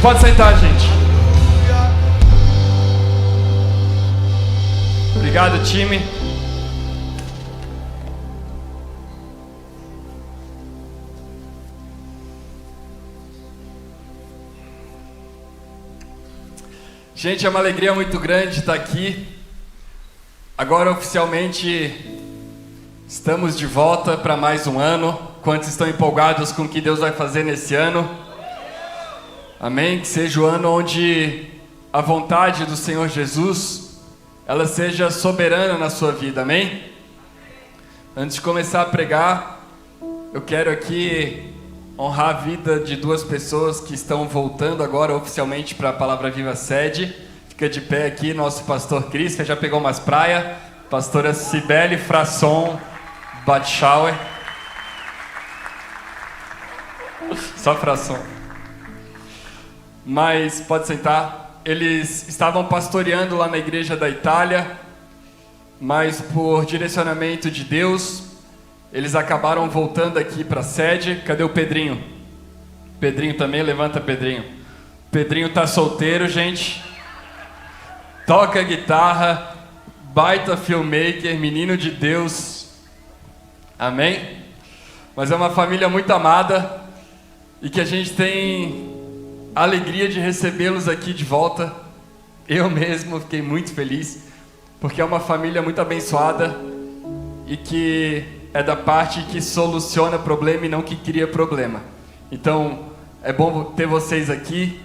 Pode sentar, gente. Obrigado, time. Gente, é uma alegria muito grande estar aqui. Agora, oficialmente, estamos de volta para mais um ano. Quantos estão empolgados com o que Deus vai fazer nesse ano? Amém? Que seja o ano onde a vontade do Senhor Jesus, ela seja soberana na sua vida, amém? Antes de começar a pregar, eu quero aqui honrar a vida de duas pessoas que estão voltando agora oficialmente para a Palavra Viva Sede. Fica de pé aqui nosso pastor Cris, que já pegou umas praias, pastora Cibele Frasson Batschauer. Só Frasson. Mas pode sentar. Eles estavam pastoreando lá na igreja da Itália, mas por direcionamento de Deus, eles acabaram voltando aqui para a sede. Cadê o Pedrinho? Pedrinho também, levanta, Pedrinho. Pedrinho tá solteiro, gente. Toca guitarra, baita filmmaker, menino de Deus. Amém? Mas é uma família muito amada e que a gente tem a alegria de recebê-los aqui de volta. Eu mesmo fiquei muito feliz, porque é uma família muito abençoada e que é da parte que soluciona problema e não que cria problema. Então, é bom ter vocês aqui,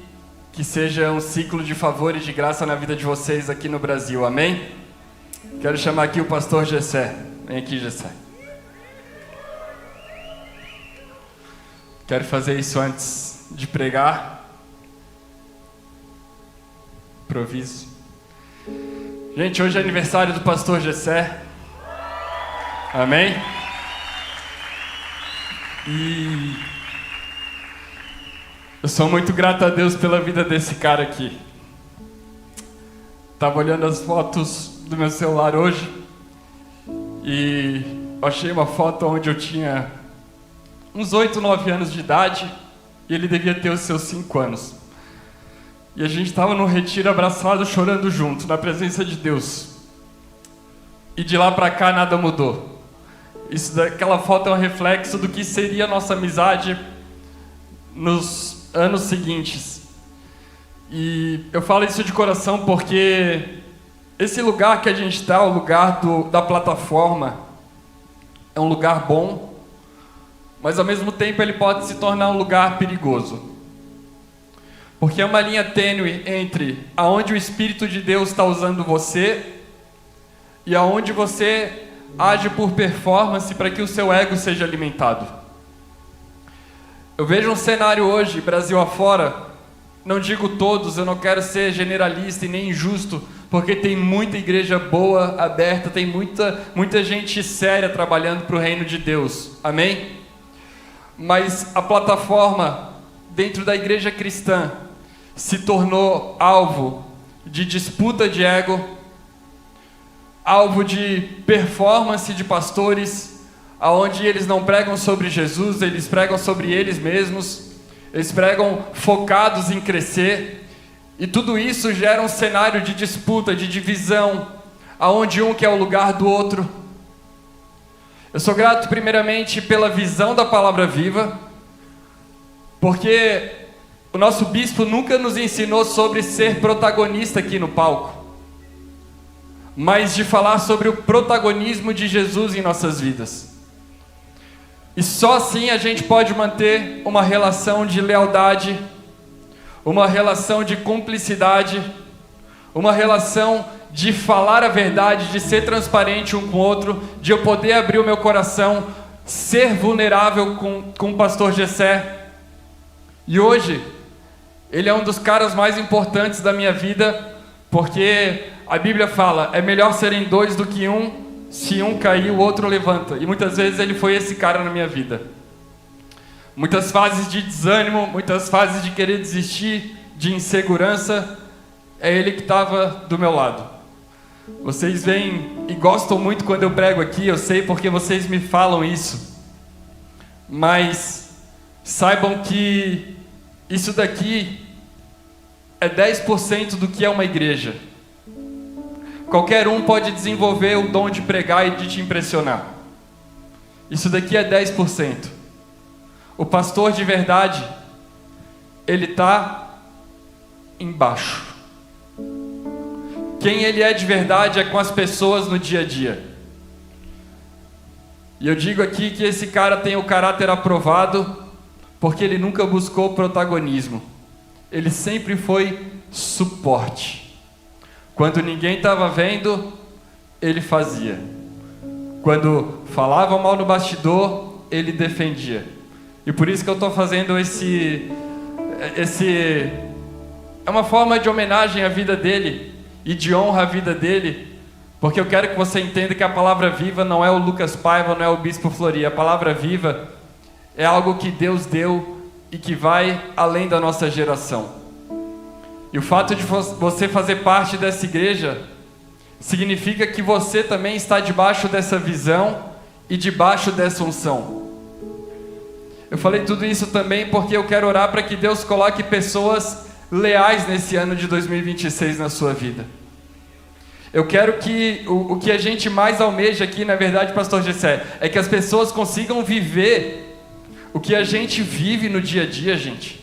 que seja um ciclo de favor e de graça na vida de vocês aqui no Brasil, amém? Quero chamar aqui o pastor Gessé. Vem aqui, Gessé. Quero fazer isso antes de pregar. Improviso. Gente, hoje é aniversário do pastor Gessé. Amém? E eu sou muito grato a Deus pela vida desse cara aqui. Tava olhando as fotos do meu celular hoje e achei uma foto onde eu tinha uns 8, 9 anos de idade e ele devia ter os seus 5 anos. E a gente estava num retiro abraçado, chorando junto, na presença de Deus. E de lá para cá nada mudou. Aquela foto é um reflexo do que seria a nossa amizade nos anos seguintes. E eu falo isso de coração porque esse lugar que a gente está, o lugar da plataforma, é um lugar bom, mas ao mesmo tempo ele pode se tornar um lugar perigoso. Porque é uma linha tênue entre aonde o Espírito de Deus está usando você e aonde você age por performance para que o seu ego seja alimentado. Eu vejo um cenário hoje, Brasil afora, não digo todos, eu não quero ser generalista e nem injusto, porque tem muita igreja boa, aberta, tem muita gente séria trabalhando para o reino de Deus, amém? Mas a plataforma dentro da igreja cristã se tornou alvo de disputa de ego, alvo de performance de pastores, aonde eles não pregam sobre Jesus, eles pregam sobre eles mesmos, eles pregam focados em crescer, e tudo isso gera um cenário de disputa, de divisão, aonde um quer o lugar do outro. Eu sou grato primeiramente pela visão da palavra viva, porque o nosso bispo nunca nos ensinou sobre ser protagonista aqui no palco, mas de falar sobre o protagonismo de Jesus em nossas vidas. E só assim a gente pode manter uma relação de lealdade, uma relação de cumplicidade, uma relação de falar a verdade, de ser transparente um com o outro, de eu poder abrir o meu coração, ser vulnerável com o pastor Gessé. E hoje, ele é um dos caras mais importantes da minha vida, porque a Bíblia fala, é melhor serem 2 do que 1, se um cair, o outro levanta. E muitas vezes ele foi esse cara na minha vida. Muitas fases de desânimo, muitas fases de querer desistir, de insegurança, é ele que estava do meu lado. Vocês vêm e gostam muito quando eu prego aqui, eu sei porque vocês me falam isso. Mas saibam que isso daqui é 10% do que é uma igreja. Qualquer um pode desenvolver o dom de pregar e de te impressionar. Isso daqui é 10%. O pastor de verdade, ele está embaixo. Quem ele é de verdade é com as pessoas no dia a dia. E eu digo aqui que esse cara tem o caráter aprovado porque ele nunca buscou protagonismo. Ele sempre foi suporte. Quando ninguém estava vendo, ele fazia. Quando falavam mal no bastidor, ele defendia. E por isso que eu estou fazendo esse... É uma forma de homenagem à vida dele e de honra à vida dele, porque eu quero que você entenda que a palavra viva não é o Lucas Paiva, não é o Bispo Flori. A palavra viva é algo que Deus deu e que vai além da nossa geração. E o fato de você fazer parte dessa igreja significa que você também está debaixo dessa visão e debaixo dessa unção. Eu falei tudo isso também porque eu quero orar para que Deus coloque pessoas leais nesse ano de 2026 na sua vida. Eu quero que o que a gente mais almeja aqui, na verdade, pastor Gessé, é que as pessoas consigam viver o que a gente vive no dia a dia, gente.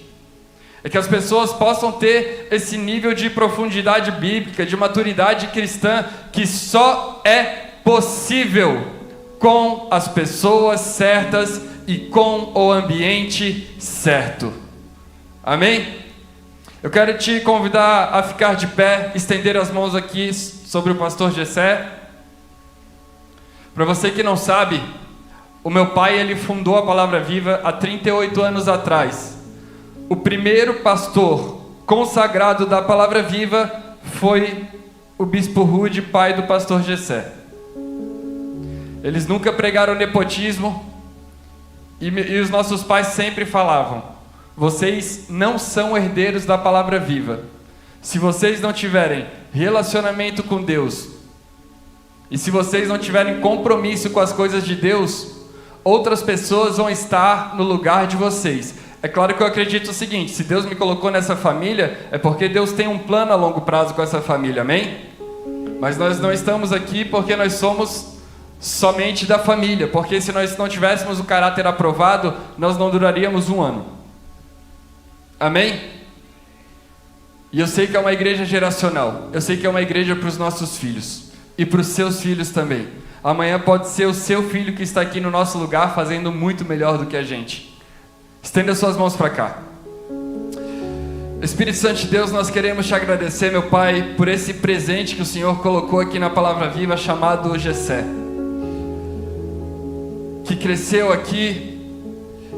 É que as pessoas possam ter esse nível de profundidade bíblica, de maturidade cristã, que só é possível com as pessoas certas e com o ambiente certo. Amém? Eu quero te convidar a ficar de pé, estender as mãos aqui sobre o pastor Gessé. Para você que não sabe, o meu pai, ele fundou a Palavra Viva há 38 anos atrás. O primeiro pastor consagrado da Palavra Viva foi o Bispo Rude, pai do pastor Gessé. Eles nunca pregaram nepotismo e os nossos pais sempre falavam: vocês não são herdeiros da Palavra Viva. Se vocês não tiverem relacionamento com Deus e se vocês não tiverem compromisso com as coisas de Deus, outras pessoas vão estar no lugar de vocês. É claro que eu acredito o seguinte: se Deus me colocou nessa família, é porque Deus tem um plano a longo prazo com essa família, amém? Mas nós não estamos aqui porque nós somos somente da família, porque se nós não tivéssemos o caráter aprovado, nós não duraríamos um ano. Amém? E eu sei que é uma igreja geracional. Eu sei que é uma igreja para os nossos filhos e para os seus filhos também. Amanhã pode ser o seu filho que está aqui no nosso lugar fazendo muito melhor do que a gente. Estenda suas mãos para cá. Espírito Santo de Deus, nós queremos te agradecer, meu Pai, por esse presente que o Senhor colocou aqui na Palavra Viva, chamado Gessé, que cresceu aqui,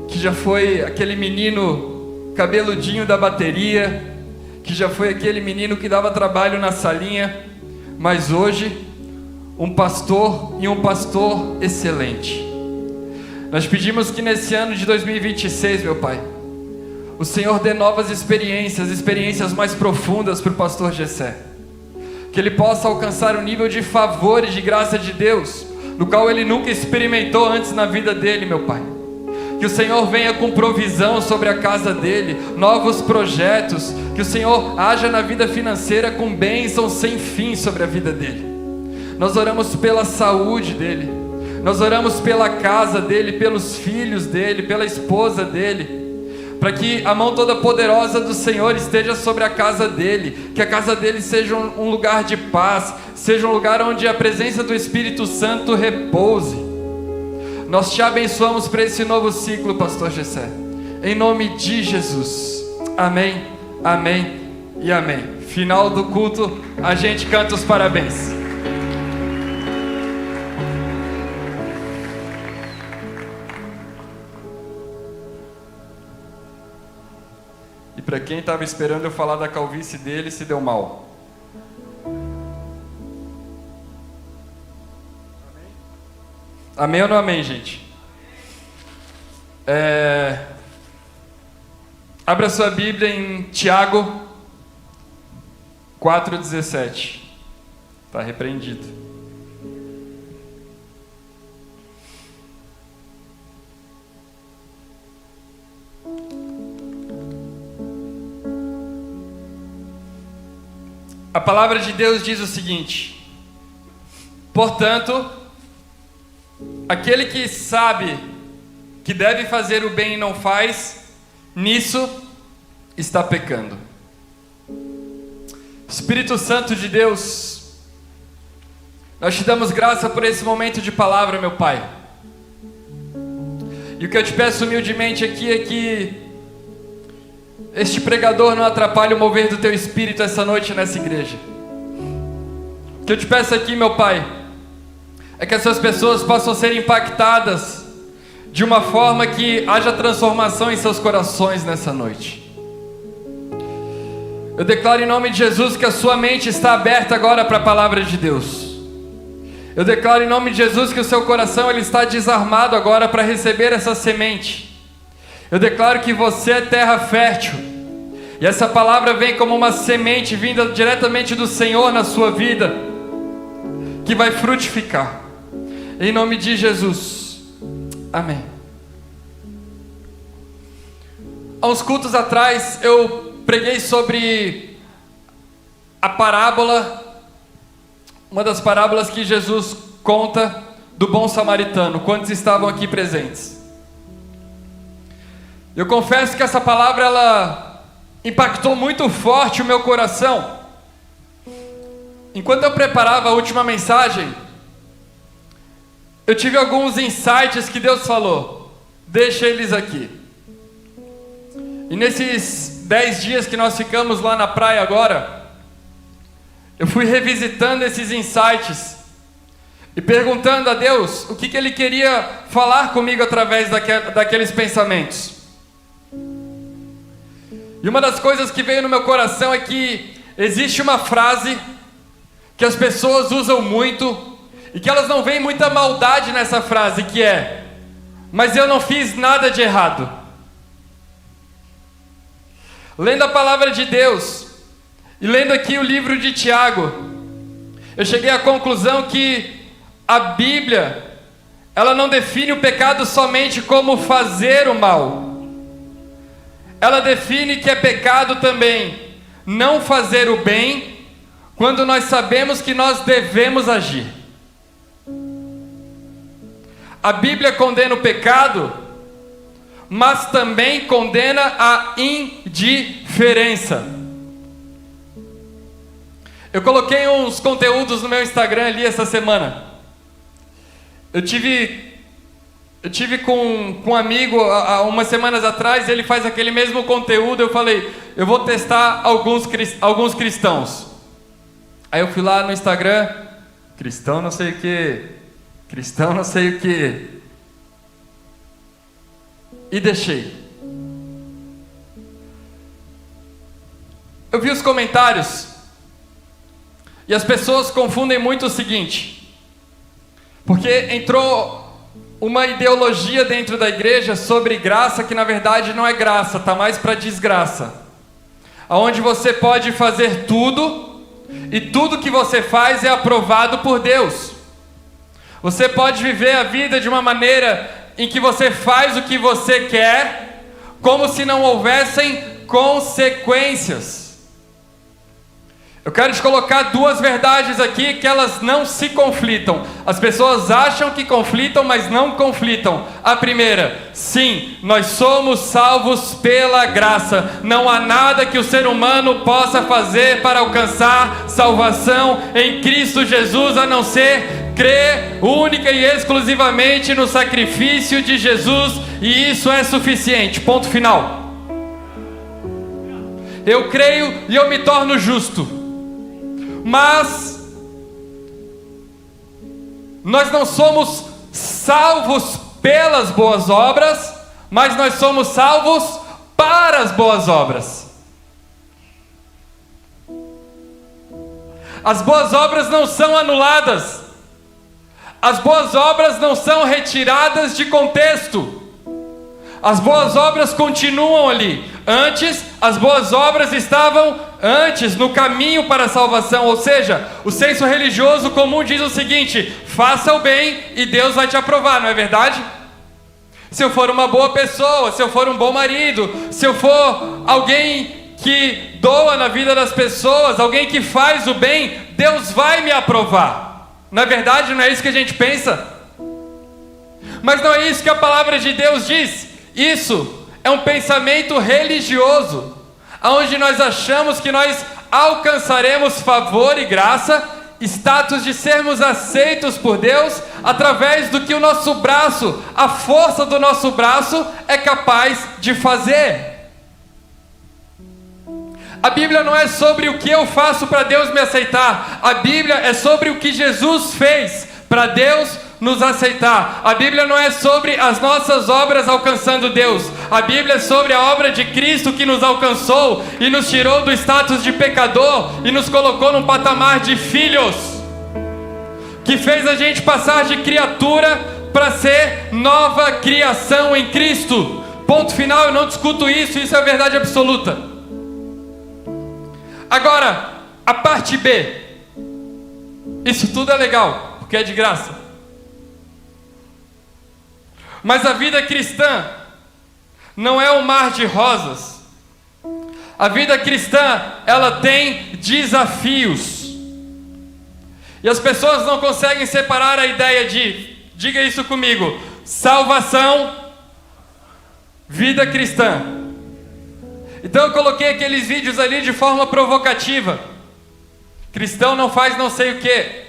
que já foi aquele menino cabeludinho da bateria, que já foi aquele menino que dava trabalho na salinha, mas hoje um pastor e um pastor excelente. Nós pedimos que nesse ano de 2026, meu Pai, o Senhor dê novas experiências mais profundas para o pastor Gessé, que ele possa alcançar um nível de favor e de graça de Deus, no qual ele nunca experimentou antes na vida dele, meu Pai. Que o Senhor venha com provisão sobre a casa dele, novos projetos, que o Senhor haja na vida financeira com bênçãos sem fim sobre a vida dele. Nós oramos pela saúde dele, nós oramos pela casa dele, pelos filhos dele, pela esposa dele, para que a mão toda poderosa do Senhor esteja sobre a casa dele, que a casa dele seja um lugar de paz, seja um lugar onde a presença do Espírito Santo repouse. Nós te abençoamos para esse novo ciclo, pastor Gessé, em nome de Jesus. Amém, amém e amém. Final do culto, a gente canta os parabéns. E para quem estava esperando eu falar da calvície dele, se deu mal. Amém ou não amém, gente? Abra sua Bíblia em Tiago 4,17. Está repreendido. A palavra de Deus diz o seguinte: portanto, aquele que sabe que deve fazer o bem e não faz, nisso está pecando. Espírito Santo de Deus, nós te damos graça por esse momento de palavra, meu Pai. E o que eu te peço humildemente aqui é que este pregador não atrapalhe o mover do teu Espírito essa noite nessa igreja. O que eu te peço aqui, meu Pai, é que essas pessoas possam ser impactadas de uma forma que haja transformação em seus corações nessa noite. Eu declaro em nome de Jesus que a sua mente está aberta agora para a palavra de Deus. Eu declaro em nome de Jesus que o seu coração ele está desarmado agora para receber essa semente. Eu declaro que você é terra fértil. E essa palavra vem como uma semente vinda diretamente do Senhor na sua vida, que vai frutificar. Em nome de Jesus. Amém. Há uns cultos atrás eu preguei sobre a parábola, uma das parábolas que Jesus conta do bom samaritano. Quantos estavam aqui presentes? Eu confesso que essa palavra ela impactou muito forte o meu coração. Enquanto eu preparava a última mensagem, eu tive alguns insights que Deus falou. Deixa eles aqui. E nesses 10 dias que nós ficamos lá na praia agora, eu fui revisitando esses insights e perguntando a Deus o que Ele queria falar comigo através daqueles pensamentos. E uma das coisas que veio no meu coração é que existe uma frase que as pessoas usam muito e que elas não veem muita maldade nessa frase, que é: mas eu não fiz nada de errado. Lendo a palavra de Deus e lendo aqui o livro de Tiago, eu cheguei à conclusão que a Bíblia, ela não define o pecado somente como fazer o mal. Ela define que é pecado também não fazer o bem quando nós sabemos que nós devemos agir. A Bíblia condena o pecado, mas também condena a indiferença. Eu coloquei uns conteúdos no meu Instagram ali essa semana. Eu tive com um amigo há umas semanas atrás, ele faz aquele mesmo conteúdo. Eu falei, eu vou testar alguns cristãos. Aí eu fui lá no Instagram, cristão não sei o que, e deixei. Eu vi os comentários e as pessoas confundem muito o seguinte, porque entrou uma ideologia dentro da igreja sobre graça que na verdade não é graça, tá mais para desgraça, aonde você pode fazer tudo e tudo que você faz é aprovado por Deus. Você pode viver a vida de uma maneira em que você faz o que você quer, como se não houvessem consequências. Eu quero te colocar duas verdades aqui que elas não se conflitam. As pessoas acham que conflitam, mas não conflitam. A primeira, sim, nós somos salvos pela graça. Não há nada que o ser humano possa fazer para alcançar salvação em Cristo Jesus, a não ser crer única e exclusivamente no sacrifício de Jesus, e isso é suficiente. Ponto final. Eu creio e eu me torno justo. Mas nós não somos salvos pelas boas obras, mas nós somos salvos para as boas obras. As boas obras não são anuladas. As boas obras não são retiradas de contexto. As boas obras continuam ali. Antes, as boas obras estavam antes, no caminho para a salvação. Ou seja, o senso religioso comum diz o seguinte: faça o bem e Deus vai te aprovar, não é verdade? Se eu for uma boa pessoa, se eu for um bom marido, se eu for alguém que doa na vida das pessoas, alguém que faz o bem, Deus vai me aprovar. Na verdade, não é isso que a gente pensa. Mas não é isso que a palavra de Deus diz. Isso é um pensamento religioso, onde nós achamos que nós alcançaremos favor e graça, status de sermos aceitos por Deus, através do que o nosso braço, a força do nosso braço é capaz de fazer. A Bíblia não é sobre o que eu faço para Deus me aceitar. A Bíblia é sobre o que Jesus fez para Deus nos aceitar. A Bíblia não é sobre as nossas obras alcançando Deus. A Bíblia é sobre a obra de Cristo que nos alcançou e nos tirou do status de pecador e nos colocou num patamar de filhos, que fez a gente passar de criatura para ser nova criação em Cristo. Ponto final, eu não discuto isso, isso é a verdade absoluta. Agora, a parte B. Isso tudo é legal, porque é de graça. Mas a vida cristã não é um mar de rosas. A vida cristã, ela tem desafios. E as pessoas não conseguem separar a ideia de, diga isso comigo, salvação, vida cristã. Então eu coloquei aqueles vídeos ali de forma provocativa. Cristão não faz não sei o que.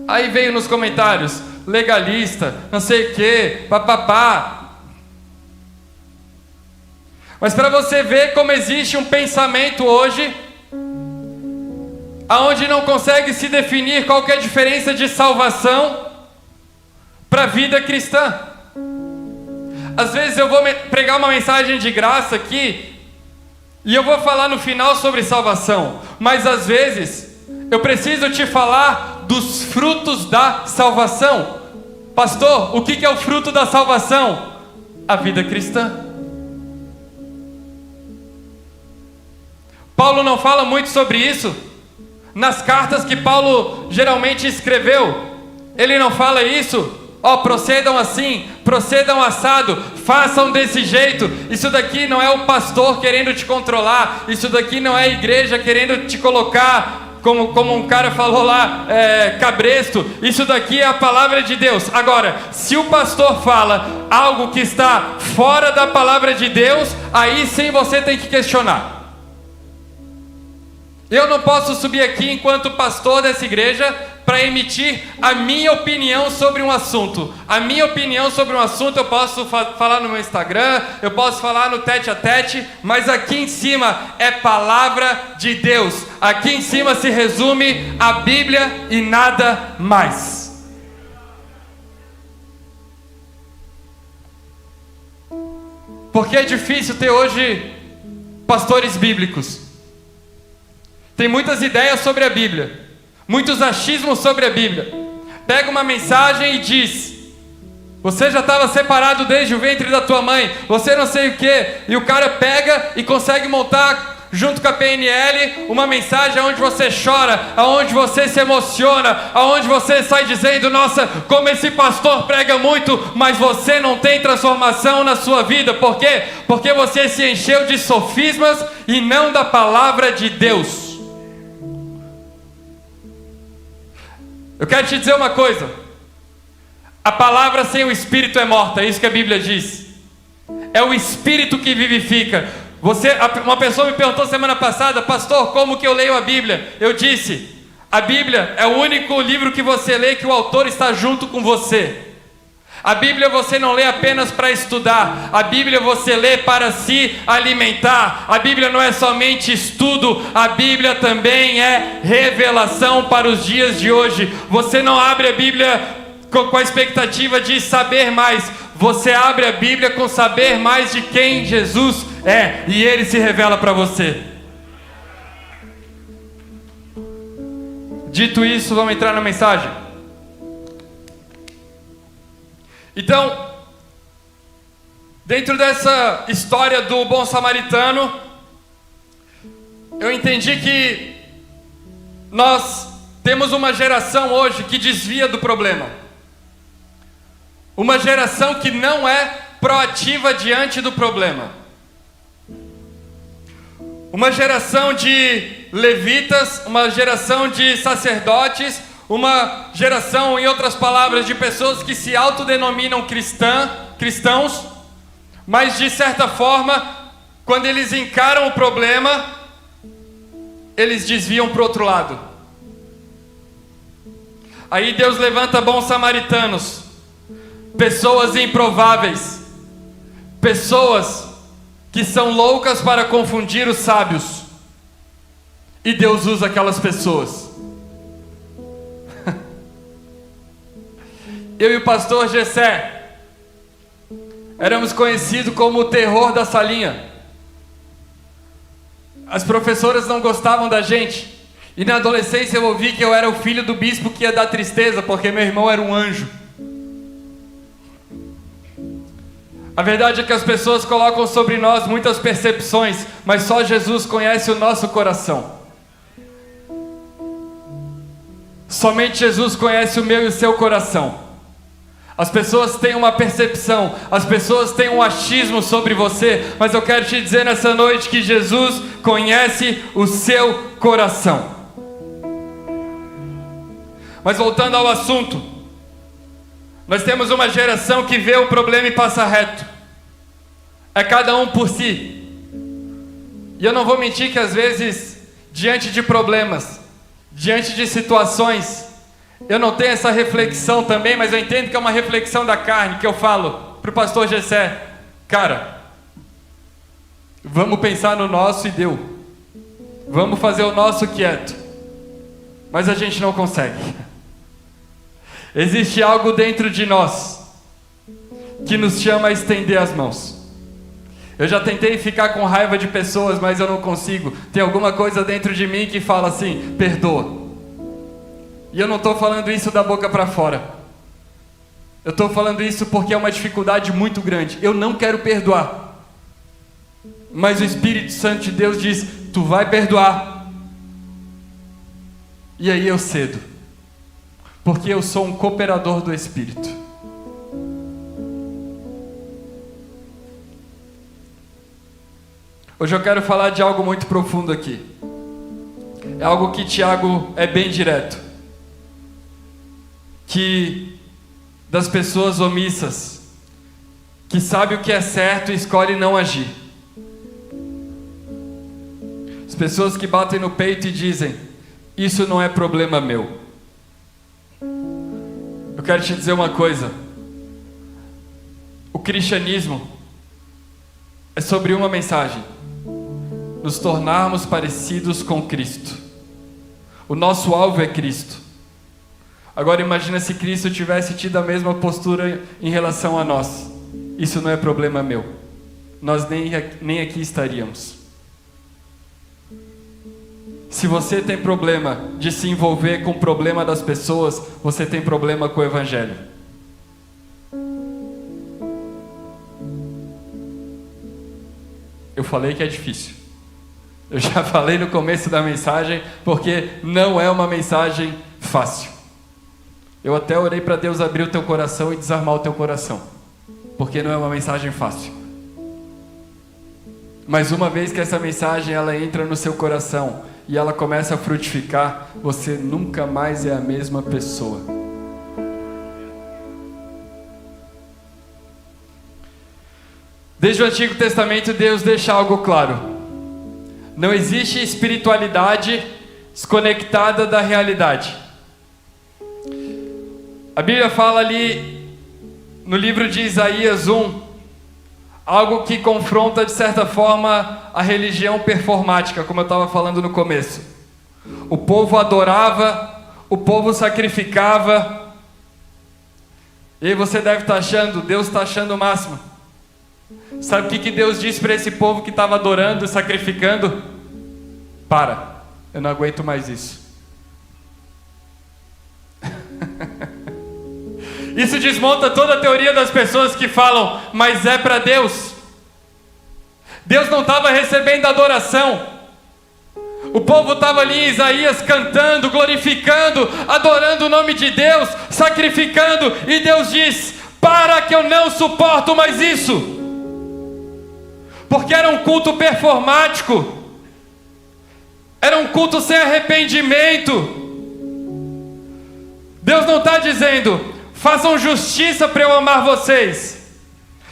Aí veio nos comentários, legalista, não sei o que, papapá. Mas para você ver como existe um pensamento hoje, aonde não consegue se definir qual que é a diferença de salvação para a vida cristã. Às vezes eu vou pregar uma mensagem de graça aqui, e eu vou falar no final sobre salvação, mas às vezes eu preciso te falar dos frutos da salvação. Pastor, o que é o fruto da salvação? A vida cristã. Paulo não fala muito sobre isso. Nas cartas que Paulo geralmente escreveu, ele não fala isso. Procedam assim, procedam assado, façam desse jeito. Isso daqui não é o pastor querendo te controlar. Isso daqui não é a igreja querendo te colocar como um cara falou lá, cabresto. Isso daqui é a palavra de Deus. Agora, se o pastor fala algo que está fora da palavra de Deus, aí sim você tem que questionar. Eu não posso subir aqui enquanto pastor dessa igreja para emitir a minha opinião sobre um assunto. A minha opinião sobre um assunto eu posso falar no meu Instagram, eu posso falar no tete a tete, mas aqui em cima é palavra de Deus. Aqui em cima se resume a Bíblia e nada mais. Porque é difícil ter hoje pastores bíblicos. Tem muitas ideias sobre a Bíblia, muitos achismos sobre a Bíblia. Pega uma mensagem e diz: você já estava separado desde o ventre da tua mãe, você não sei o que. E o cara pega e consegue montar, junto com a PNL, uma mensagem onde você chora, onde você se emociona, onde você sai dizendo: nossa, como esse pastor prega muito, mas você não tem transformação na sua vida. Por quê? Porque você se encheu de sofismas e não da palavra de Deus. Eu quero te dizer uma coisa: a palavra sem o Espírito é morta, é isso que a Bíblia diz. É o Espírito que vivifica. Uma pessoa me perguntou semana passada: pastor, como que eu leio a Bíblia? Eu disse: a Bíblia é o único livro que você lê que o autor está junto com você. A Bíblia você não lê apenas para estudar, a Bíblia você lê para se alimentar. A Bíblia não é somente estudo, a Bíblia também é revelação para os dias de hoje. Você não abre a Bíblia com a expectativa de saber mais, você abre a Bíblia com saber mais de quem Jesus é, e Ele se revela para você. Dito isso, vamos entrar na mensagem. Então, dentro dessa história do bom samaritano, eu entendi que nós temos uma geração hoje que desvia do problema. Uma geração que não é proativa diante do problema. uma geração de levitas, uma geração de sacerdotes, uma geração, em outras palavras, de pessoas que se autodenominam cristãos, mas de certa forma, quando eles encaram o problema, eles desviam para o outro lado. Aí Deus levanta bons samaritanos, pessoas improváveis, pessoas que são loucas para confundir os sábios, e Deus usa aquelas pessoas. Eu e o pastor Gessé éramos conhecidos como o terror da salinha. As professoras não gostavam da gente, e na adolescência eu ouvi que eu era o filho do bispo que ia dar tristeza, porque meu irmão era um anjo. A verdade é que as pessoas colocam sobre nós muitas percepções, mas só Jesus conhece o nosso coração. Somente Jesus conhece o meu e o seu coração. As pessoas têm uma percepção, as pessoas têm um achismo sobre você, mas eu quero te dizer nessa noite que Jesus conhece o seu coração. Mas voltando ao assunto, nós temos uma geração que vê o problema e passa reto. É cada um por si. E eu não vou mentir que às vezes, diante de problemas, diante de situações, eu não tenho essa reflexão também, mas eu entendo que é uma reflexão da carne, que eu falo para o pastor Gessé: cara, vamos pensar no nosso e deu. Vamos fazer o nosso quieto. Mas a gente não consegue. Existe algo dentro de nós que nos chama a estender as mãos. Eu já tentei ficar com raiva de pessoas, mas eu não consigo. Tem alguma coisa dentro de mim que fala assim: perdoa. E eu não estou falando isso da boca para fora. Eu estou falando isso porque é uma dificuldade muito grande. Eu não quero perdoar. Mas o Espírito Santo de Deus diz: tu vai perdoar. E aí eu cedo. Porque eu sou um cooperador do Espírito. Hoje eu quero falar de algo muito profundo aqui. É algo que Tiago é bem direto. Que das pessoas omissas, que sabe o que é certo e escolhe não agir. As pessoas que batem no peito e dizem: isso não é problema meu. Eu quero te dizer uma coisa. O cristianismo é sobre uma mensagem: nos tornarmos parecidos com Cristo. O nosso alvo é Cristo. Agora imagina se Cristo tivesse tido a mesma postura em relação a nós. Isso não é problema meu. Nós nem aqui estaríamos. Se você tem problema de se envolver com o problema das pessoas, você tem problema com o Evangelho. Eu falei que é difícil. Eu já falei no começo da mensagem, porque não é uma mensagem fácil. Eu até orei para Deus abrir o teu coração e desarmar o teu coração, porque não é uma mensagem fácil. Mas uma vez que essa mensagem ela entra no seu coração e ela começa a frutificar, você nunca mais é a mesma pessoa. Desde o Antigo Testamento, Deus deixa algo claro: não existe espiritualidade desconectada da realidade. A Bíblia fala ali no livro de Isaías 1, algo que confronta de certa forma a religião performática, como eu estava falando no começo. O povo adorava, o povo sacrificava, e aí você deve estar achando, Deus está achando o máximo. Sabe o que Deus disse para esse povo que estava adorando e sacrificando? Para, eu não aguento mais isso. Isso desmonta toda a teoria das pessoas que falam: mas é para Deus. Deus não estava recebendo adoração. O povo estava ali em Isaías cantando, glorificando, adorando o nome de Deus, sacrificando, e Deus diz: para, que eu não suporto mais isso. Porque era um culto performático. culto sem arrependimento. Deus não está dizendo, façam justiça para eu amar vocês.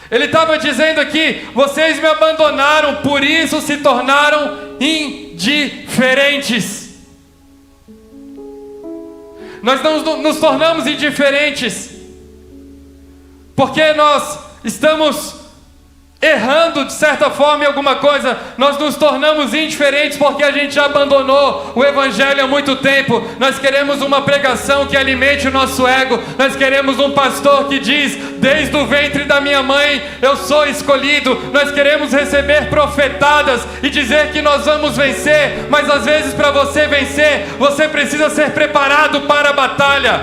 Ele estava dizendo aqui, vocês me abandonaram, por isso se tornaram indiferentes. Nós não nos tornamos indiferentes porque nós estamos errando de certa forma em alguma coisa. Nós nos tornamos indiferentes porque a gente já abandonou o Evangelho há muito tempo. Nós queremos uma pregação que alimente o nosso ego. Nós queremos um pastor que diz, desde o ventre da minha mãe eu sou escolhido. Nós queremos receber profetadas e dizer que nós vamos vencer. Mas às vezes, para você vencer, você precisa ser preparado para a batalha.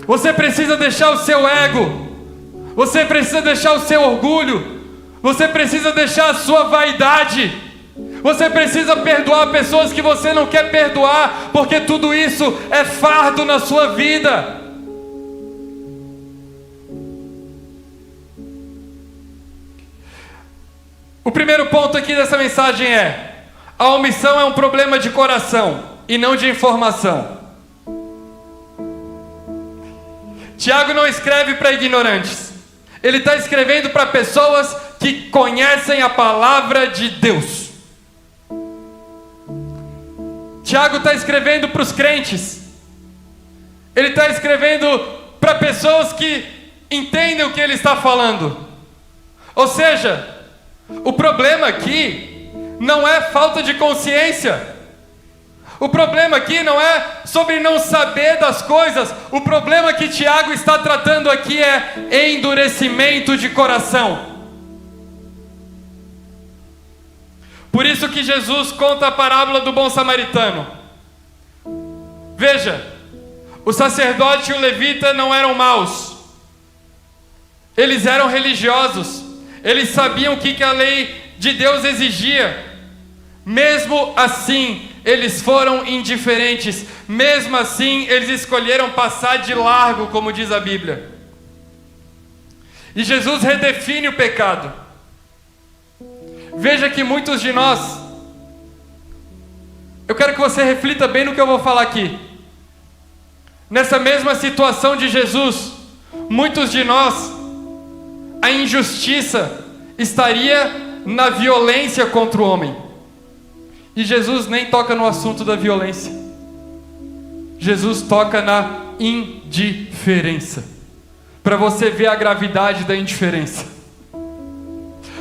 Você precisa deixar o seu ego. Você precisa deixar o seu orgulho. Você precisa deixar a sua vaidade. Você precisa perdoar pessoas que você não quer perdoar, porque tudo isso é fardo na sua vida. O primeiro ponto aqui dessa mensagem é: a omissão é um problema de coração e não de informação. Tiago não escreve para ignorantes. Ele está escrevendo para pessoas que conhecem a palavra de Deus. Tiago está escrevendo para os crentes. Ele está escrevendo para pessoas que entendem o que ele está falando. Ou seja, o problema aqui não é falta de consciência. O problema aqui não é sobre não saber das coisas. O problema que Tiago está tratando aqui é endurecimento de coração. Por isso que Jesus conta a parábola do bom samaritano. Veja, o sacerdote e o levita não eram maus. Eles eram religiosos. Eles sabiam o que a lei de Deus exigia. Mesmo assim, eles foram indiferentes. Mesmo assim, eles escolheram passar de largo, como diz a Bíblia. E Jesus redefine o pecado. Veja que muitos de nós, eu quero que você reflita bem no que eu vou falar aqui. Nessa mesma situação de Jesus, muitos de nós, a injustiça estaria na violência contra o homem. E Jesus nem toca no assunto da violência. Jesus toca na indiferença. Para você ver a gravidade da indiferença.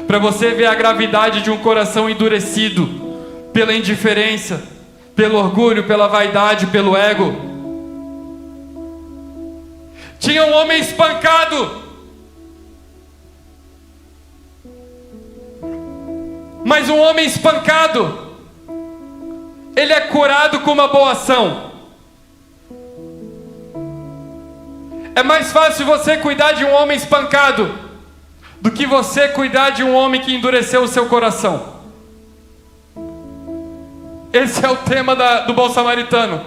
Para você ver a gravidade de um coração endurecido pela indiferença, pelo orgulho, pela vaidade, pelo ego. Tinha um homem espancado. Mas um homem espancado, ele é curado com uma boa ação. É mais fácil você cuidar de um homem espancado do que você cuidar de um homem que endureceu o seu coração. Esse é o tema do bom samaritano.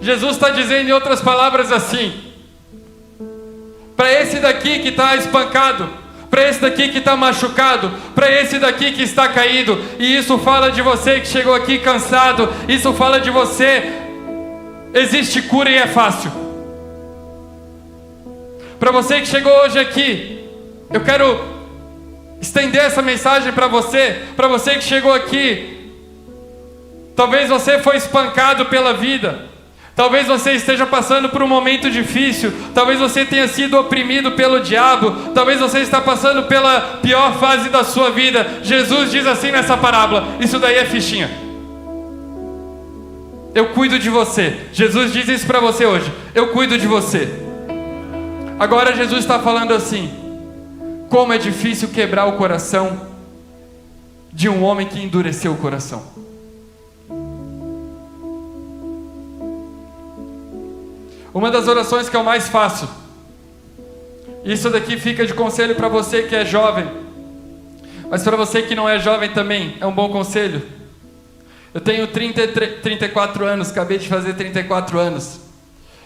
Jesus está dizendo em outras palavras assim: para esse daqui que está espancado, para esse daqui que está machucado, para esse daqui que está caído, e isso fala de você que chegou aqui cansado, isso fala de você, existe cura e é fácil. Para você que chegou hoje aqui, eu quero estender essa mensagem para você que chegou aqui, talvez você foi espancado pela vida, talvez você esteja passando por um momento difícil, talvez você tenha sido oprimido pelo diabo, talvez você está passando pela pior fase da sua vida. Jesus diz assim nessa parábola: isso daí é fichinha. Eu cuido de você. Jesus diz isso para você hoje: eu cuido de você. Agora Jesus está falando assim: como é difícil quebrar o coração de um homem que endureceu o coração. Uma das orações que eu mais faço, isso daqui fica de conselho para você que é jovem, mas para você que não é jovem também, é um bom conselho. Eu tenho 34 anos, acabei de fazer 34 anos.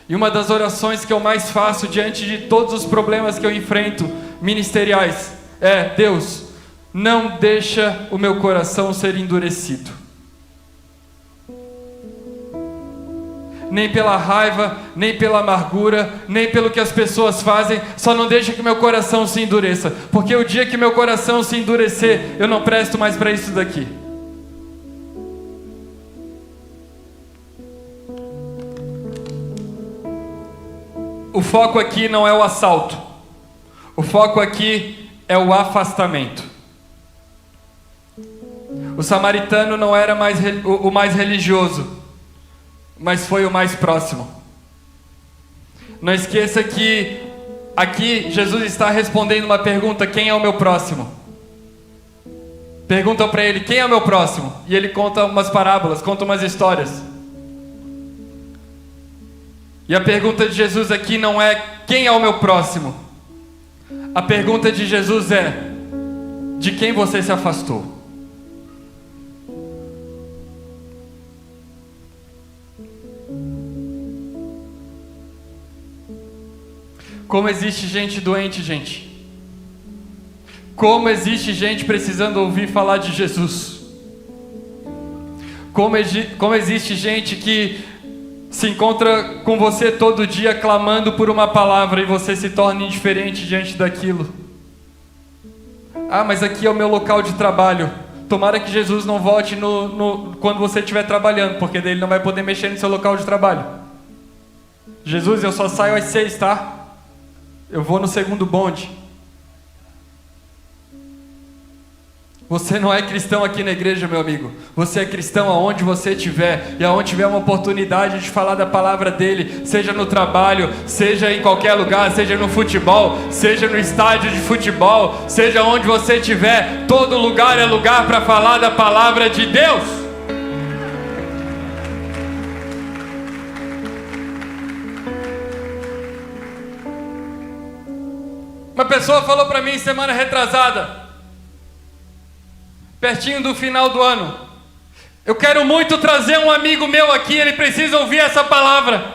E uma das orações que eu mais faço diante de todos os problemas que eu enfrento, ministeriais, é: Deus, não deixa o meu coração ser endurecido. Nem pela raiva, nem pela amargura, nem pelo que as pessoas fazem, só não deixa que meu coração se endureça, porque o dia que meu coração se endurecer, eu não presto mais para isso daqui. O foco aqui não é o assalto, o foco aqui é o afastamento. O samaritano não era o mais religioso, mas foi o mais próximo. Não esqueça que aqui Jesus está respondendo uma pergunta: quem é o meu próximo? Perguntam para ele: quem é o meu próximo? E ele conta umas parábolas, conta umas histórias. E a pergunta de Jesus aqui não é quem é o meu próximo. A pergunta de Jesus é: de quem você se afastou? Como existe gente doente, gente. Como existe gente precisando ouvir falar de Jesus. Como existe gente que se encontra com você todo dia clamando por uma palavra e você se torna indiferente diante daquilo. Ah, mas aqui é o meu local de trabalho. Tomara que Jesus não volte quando você estiver trabalhando, porque daí ele não vai poder mexer no seu local de trabalho. Jesus, eu só saio às 6, tá? Eu vou no segundo bonde. Você não é cristão aqui na igreja, meu amigo. Você é cristão aonde você estiver. E aonde tiver uma oportunidade de falar da palavra dele, seja no trabalho, seja em qualquer lugar, seja no futebol, seja no estádio de futebol, seja onde você estiver, todo lugar é lugar para falar da palavra de Deus. Uma pessoa falou para mim semana retrasada, pertinho do final do ano: eu quero muito trazer um amigo meu aqui, ele precisa ouvir essa palavra.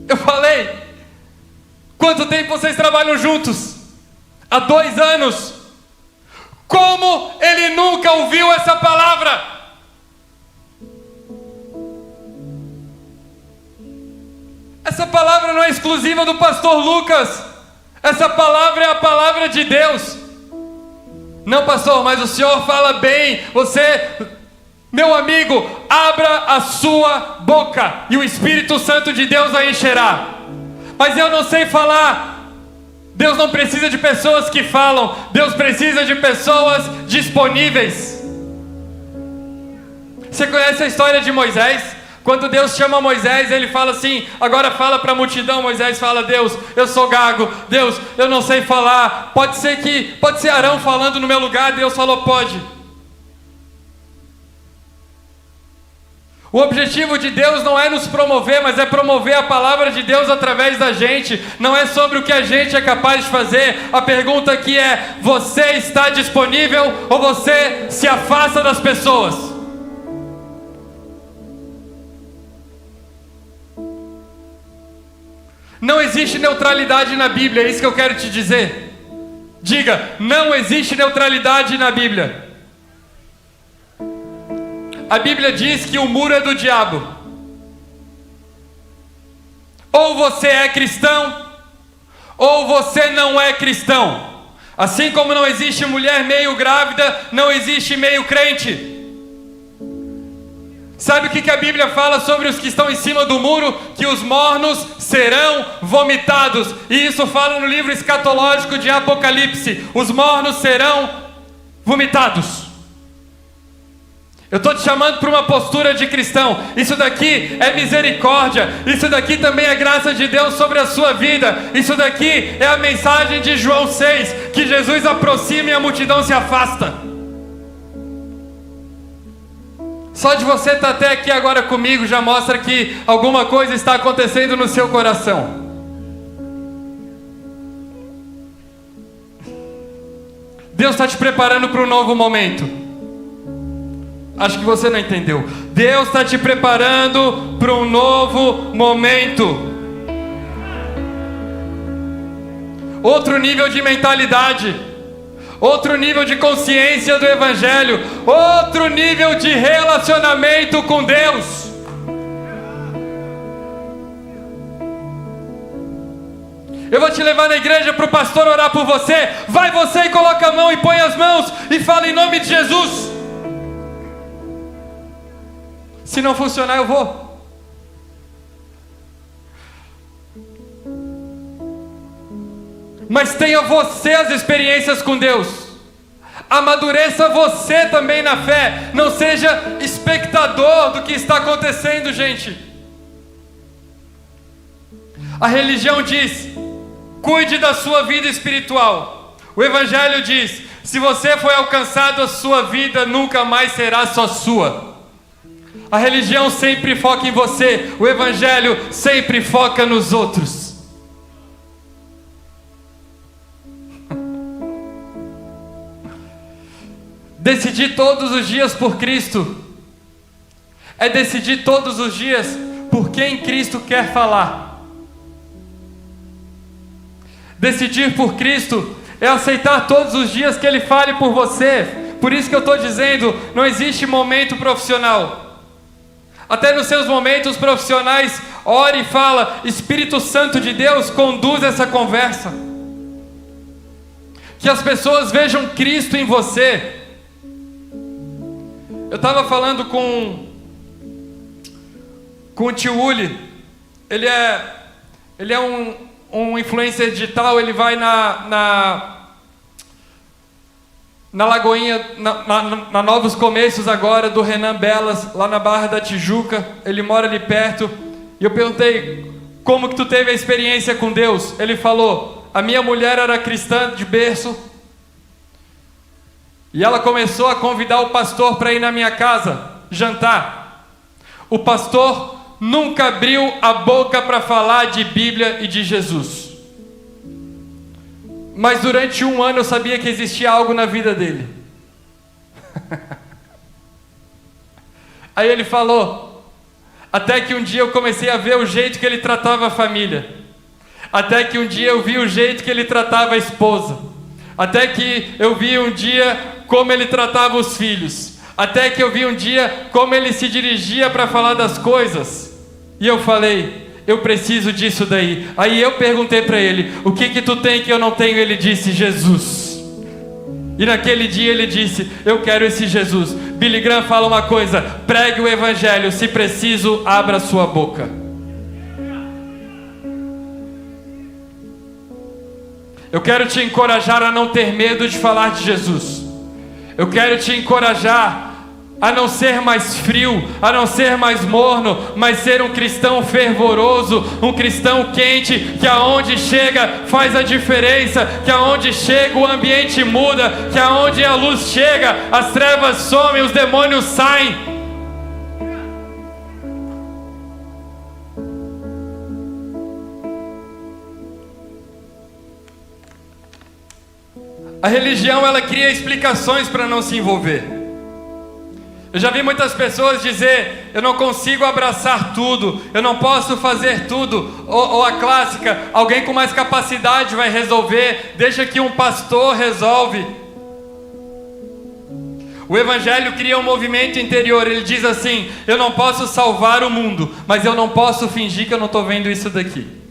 Eu falei: quanto tempo vocês trabalham juntos? Há 2 anos. Como ele nunca ouviu essa palavra? Essa palavra não é exclusiva do pastor Lucas. Essa palavra é a palavra de Deus. Não, pastor, mas o senhor fala bem. Você, meu amigo, abra a sua boca e o Espírito Santo de Deus a encherá. Mas eu não sei falar. Deus não precisa de pessoas que falam. Deus precisa de pessoas disponíveis. Você conhece a história de Moisés? Quando Deus chama Moisés, ele fala assim: agora fala para a multidão. Moisés fala: Deus, eu sou gago. Deus, eu não sei falar. Pode ser Arão falando no meu lugar. Deus falou: pode. O objetivo de Deus não é nos promover, mas é promover a palavra de Deus através da gente. Não é sobre o que a gente é capaz de fazer. A pergunta aqui é: você está disponível ou você se afasta das pessoas? Não existe neutralidade na Bíblia, é isso que eu quero te dizer. Diga: não existe neutralidade na Bíblia. A Bíblia diz que o muro é do diabo. Ou você é cristão, ou você não é cristão. Assim como não existe mulher meio grávida, não existe meio crente. Sabe o que a Bíblia fala sobre os que estão em cima do muro? Que os mornos serão vomitados. E isso fala no livro escatológico de Apocalipse. Os mornos serão vomitados. Eu estou te chamando para uma postura de cristão. Isso daqui é misericórdia. Isso daqui também é graça de Deus sobre a sua vida. Isso daqui é a mensagem de João 6, que Jesus aproxima e a multidão se afasta. Só de você estar até aqui agora comigo já mostra que alguma coisa está acontecendo no seu coração. Deus está te preparando para um novo momento. Acho que você não entendeu. Deus está te preparando para um novo momento. Outro nível de mentalidade. outro nível de consciência do Evangelho, outro nível de relacionamento com Deus. Eu vou te levar na igreja para o pastor orar por você. Vai você e coloca a mão e põe as mãos e fala em nome de Jesus. Se não funcionar, eu vou. Mas tenha você as experiências com Deus. Amadureça você também na fé. Não seja espectador do que está acontecendo, gente. A religião diz: cuide da sua vida espiritual. O Evangelho diz: se você foi alcançado, a sua vida nunca mais será só sua. A religião sempre foca em você. O Evangelho sempre foca nos outros. Decidir todos os dias por Cristo é decidir todos os dias por quem Cristo quer falar. Decidir por Cristo é aceitar todos os dias que Ele fale por você. Por isso que eu estou dizendo, não existe momento profissional. Até nos seus momentos profissionais, ore e fala: Espírito Santo de Deus, conduz essa conversa. Que as pessoas vejam Cristo em você. Eu estava falando com o tio Uli. Ele é um influencer digital. Ele vai na Lagoinha, na Novos Começos agora, do Renan Belas, lá na Barra da Tijuca. Ele mora ali perto. E eu perguntei: como que tu teve a experiência com Deus? Ele falou: a minha mulher era cristã de berço. E ela começou a convidar o pastor para ir na minha casa jantar. O pastor nunca abriu a boca para falar de Bíblia e de Jesus. Mas durante 1 ano eu sabia que existia algo na vida dele. Aí ele falou: até que um dia eu comecei a ver o jeito que ele tratava a família. Até que um dia eu vi o jeito que ele tratava a esposa. Até que eu vi um dia como ele tratava os filhos. Até que eu vi um dia como ele se dirigia para falar das coisas. E eu falei: eu preciso disso daí. Aí eu perguntei para ele: o que tu tem que eu não tenho? Ele disse: Jesus. E naquele dia ele disse: eu quero esse Jesus. Billy Graham fala uma coisa: pregue o Evangelho, se preciso, abra sua boca. Eu quero te encorajar a não ter medo de falar de Jesus. Eu quero te encorajar a não ser mais frio, a não ser mais morno, mas ser um cristão fervoroso, um cristão quente, que aonde chega faz a diferença, que aonde chega o ambiente muda, que aonde a luz chega, as trevas somem, os demônios saem. A religião, ela cria explicações para não se envolver. Eu já vi muitas pessoas dizer: eu não consigo abraçar tudo, eu não posso fazer tudo. Ou a clássica: alguém com mais capacidade vai resolver, deixa que um pastor resolve. O Evangelho cria um movimento interior. Ele diz assim: eu não posso salvar o mundo, mas eu não posso fingir que eu não estou vendo isso daqui.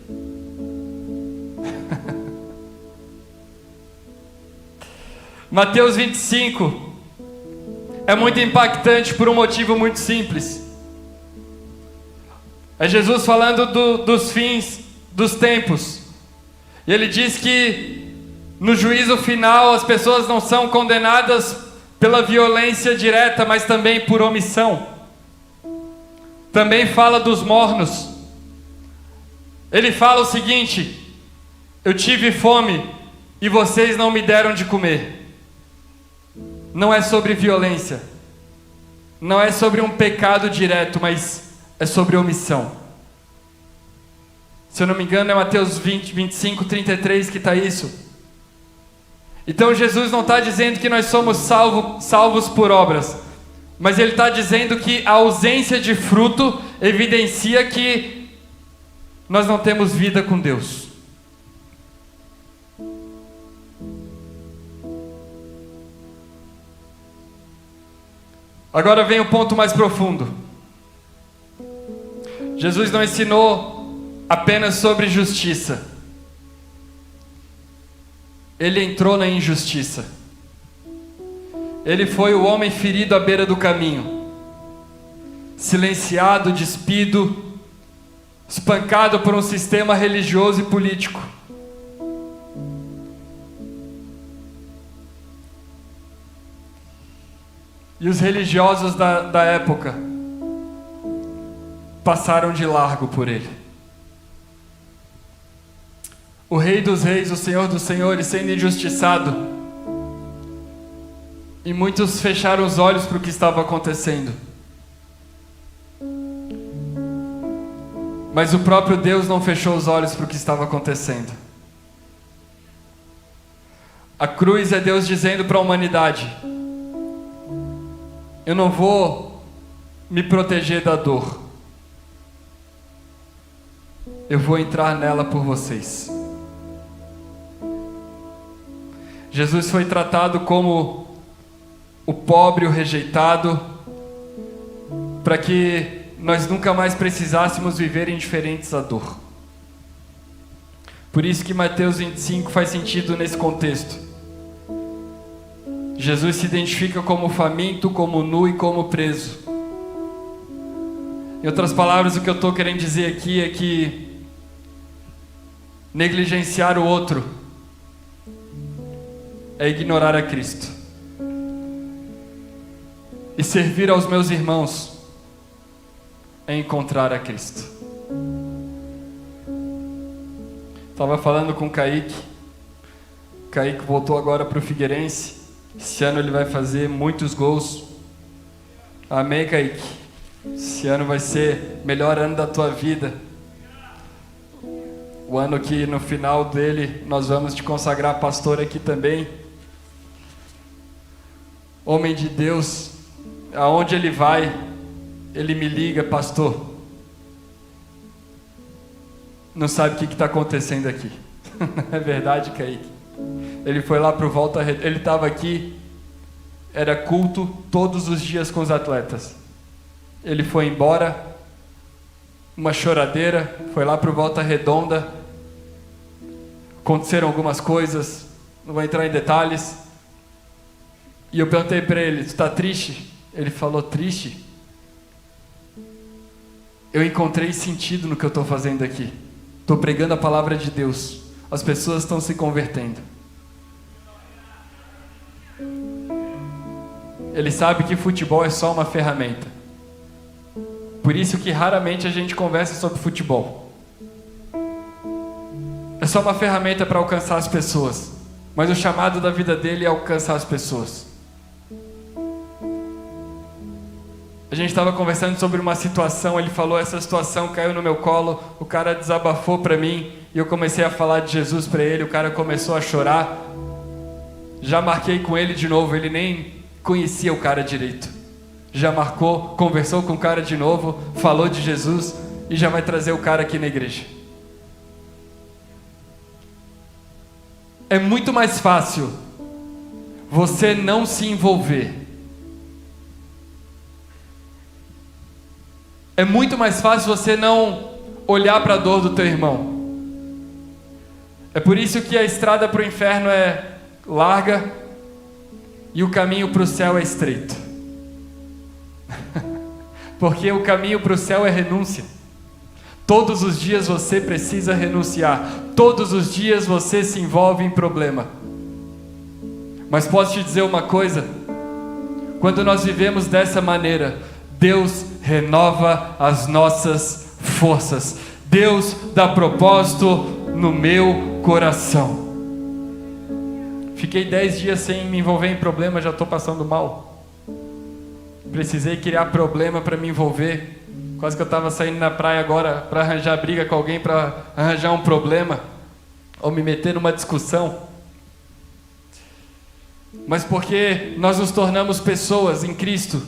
Mateus 25 é muito impactante por um motivo muito simples. É Jesus falando dos fins dos tempos. E ele diz que no juízo final as pessoas não são condenadas pela violência direta, mas também por omissão. Também fala dos mornos. Ele fala o seguinte: eu tive fome e vocês não me deram de comer. Não é sobre violência, não é sobre um pecado direto, mas é sobre omissão. Se eu não me engano é Mateus 25, 33 que está isso. Então Jesus não está dizendo que nós somos salvos por obras, mas Ele está dizendo que a ausência de fruto evidencia que nós não temos vida com Deus. Agora vem o ponto mais profundo. Jesus não ensinou apenas sobre justiça. Ele entrou na injustiça. Ele foi o homem ferido à beira do caminho, silenciado, despido, espancado por um sistema religioso e político. E os religiosos da época passaram de largo por ele. O Rei dos Reis, o Senhor dos Senhores, sendo injustiçado, e muitos fecharam os olhos para o que estava acontecendo. Mas o próprio Deus não fechou os olhos para o que estava acontecendo. A cruz é Deus dizendo para a humanidade: eu não vou me proteger da dor, eu vou entrar nela por vocês. Jesus foi tratado como o pobre, o rejeitado, para que nós nunca mais precisássemos viver indiferentes à dor. Por isso que Mateus 25 faz sentido nesse contexto. Jesus se identifica como faminto, como nu e como preso. Em outras palavras, o que eu estou querendo dizer aqui é que negligenciar o outro é ignorar a Cristo. E servir aos meus irmãos é encontrar a Cristo. Estava falando com o Kaique. O Kaique voltou agora para o Figueirense. Esse ano ele vai fazer muitos gols. Amém, Kaique? Esse ano vai ser o melhor ano da tua vida. O ano que no final dele nós vamos te consagrar pastor aqui também. Homem de Deus, aonde ele vai, ele me liga: pastor, não sabe o que está acontecendo aqui. É verdade, Kaique? Ele foi lá para o Volta Redonda, ele estava aqui, era culto todos os dias com os atletas. Ele foi embora, uma choradeira, foi lá para o Volta Redonda, aconteceram algumas coisas, não vou entrar em detalhes, e eu perguntei para ele: tu está triste? Ele falou: triste? Eu encontrei sentido no que eu estou fazendo aqui, estou pregando a palavra de Deus, as pessoas estão se convertendo. Ele sabe que futebol é só uma ferramenta. Por isso que raramente a gente conversa sobre futebol. É só uma ferramenta para alcançar as pessoas. Mas o chamado da vida dele é alcançar as pessoas. A gente estava conversando sobre uma situação, ele falou: essa situação caiu no meu colo, o cara desabafou para mim, e eu comecei a falar de Jesus para ele, o cara começou a chorar. Já marquei com ele de novo, ele nem conhecia o cara direito. Já marcou, conversou com o cara de novo, falou de Jesus e já vai trazer o cara aqui na igreja. É muito mais fácil você não se envolver. É muito mais fácil você não olhar para a dor do teu irmão. É por isso que a estrada para o inferno é larga e o caminho para o céu é estreito. Porque o caminho para o céu é renúncia. Todos os dias você precisa renunciar. Todos os dias você se envolve em problema. Mas posso te dizer uma coisa: quando nós vivemos dessa maneira, Deus renova as nossas forças. Deus dá propósito no meu coração. Fiquei 10 dias sem me envolver em problema, já estou passando mal. Precisei criar problema para me envolver. Quase que eu estava saindo na praia agora para arranjar briga com alguém, para arranjar um problema, ou me meter numa discussão. Mas porque nós nos tornamos pessoas em Cristo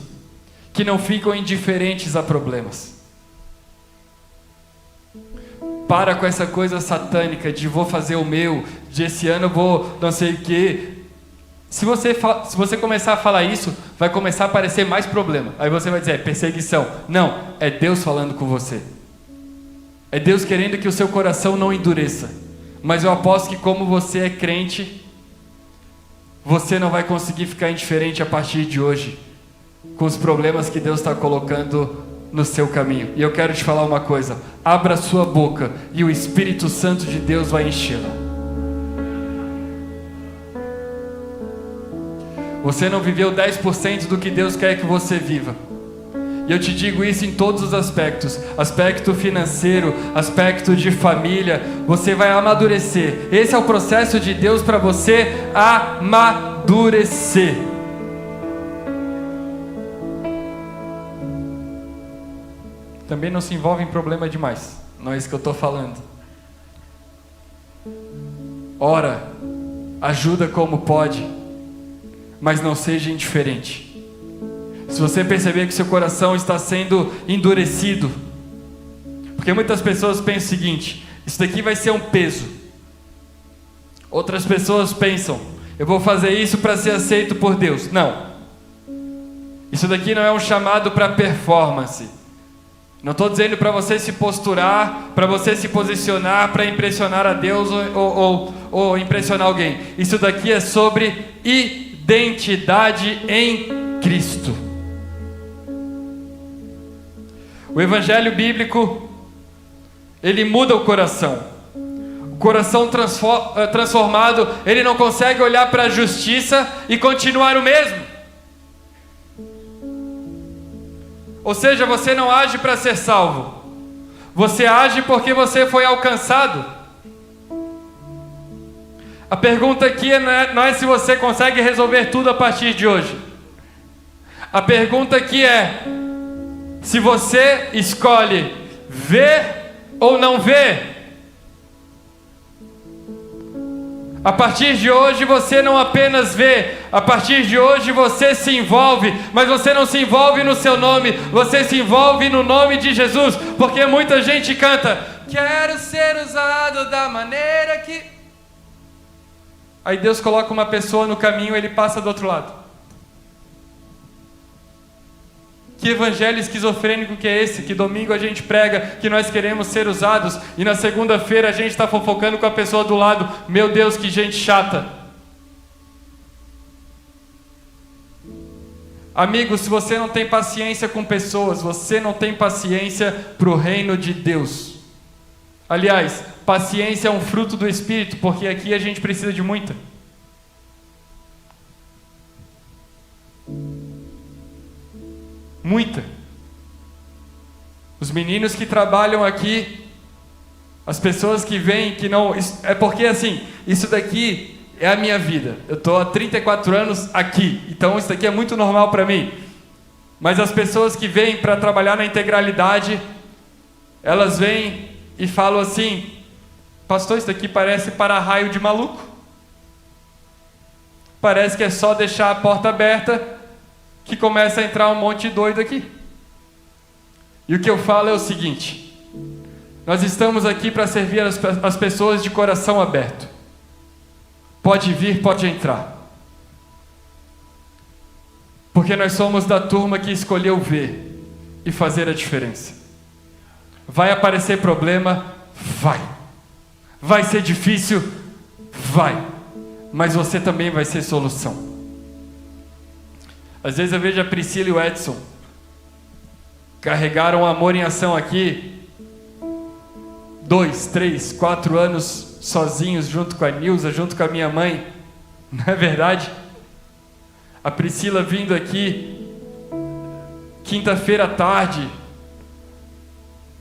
que não ficam indiferentes a problemas. Para com essa coisa satânica de vou fazer o meu, de esse ano eu vou não sei o quê. Se você começar a falar isso, vai começar a aparecer mais problema. Aí você vai dizer, é perseguição. Não, é Deus falando com você. É Deus querendo que o seu coração não endureça. Mas eu aposto que como você é crente, você não vai conseguir ficar indiferente a partir de hoje com os problemas que Deus está colocando no seu caminho. E eu quero te falar uma coisa: abra a sua boca e o Espírito Santo de Deus vai enchê-la. Você não viveu 10% do que Deus quer que você viva. E eu te digo isso em todos os aspectos. Aspecto financeiro, aspecto de família. Você vai amadurecer. Esse é o processo de Deus para você amadurecer. Também não se envolve em problema demais. Não é isso que eu estou falando. Ora, ajuda como pode, mas não seja indiferente. Se você perceber que seu coração está sendo endurecido, porque muitas pessoas pensam o seguinte: isso daqui vai ser um peso. Outras pessoas pensam: eu vou fazer isso para ser aceito por Deus. Não. Isso daqui não é um chamado para performance. Não estou dizendo para você se posturar, para você se posicionar, para impressionar a Deus ou impressionar alguém. Isso daqui é sobre identidade em Cristo. O evangelho bíblico, ele muda o coração. O coração transformado, ele não consegue olhar para a justiça e continuar o mesmo. Ou seja, você não age para ser salvo. Você age porque você foi alcançado. A pergunta aqui não é se você consegue resolver tudo a partir de hoje. A pergunta aqui é: se você escolhe ver ou não ver. A partir de hoje você não apenas vê, a partir de hoje você se envolve, mas você não se envolve no seu nome, você se envolve no nome de Jesus, porque muita gente canta: quero ser usado da maneira que... Aí Deus coloca uma pessoa no caminho, ele passa do outro lado. Que evangelho esquizofrênico que é esse? Que domingo a gente prega que nós queremos ser usados e na segunda-feira a gente está fofocando com a pessoa do lado. Meu Deus, que gente chata. Amigo, se você não tem paciência com pessoas, você não tem paciência para o reino de Deus. Aliás, paciência é um fruto do Espírito, porque aqui a gente precisa de muita. Muita. Os meninos que trabalham aqui, as pessoas que vêm, que não... É porque assim, isso daqui é a minha vida. Eu estou há 34 anos aqui, então isso daqui é muito normal para mim. Mas as pessoas que vêm para trabalhar na integralidade, elas vêm e falam assim: pastor, isso daqui parece para-raio de maluco. Parece que é só deixar a porta aberta que começa a entrar um monte de doido aqui. E o que eu falo é o seguinte: nós estamos aqui para servir as pessoas de coração aberto. Pode vir, pode entrar. Porque nós somos da turma que escolheu ver e fazer a diferença. Vai aparecer problema? Vai. Vai ser difícil? Vai. Mas você também vai ser solução. Às vezes eu vejo a Priscila e o Edson carregaram o amor em ação aqui 2, 3, 4 anos sozinhos, junto com a Nilza, junto com a minha mãe. Não é verdade? A Priscila vindo aqui quinta-feira à tarde,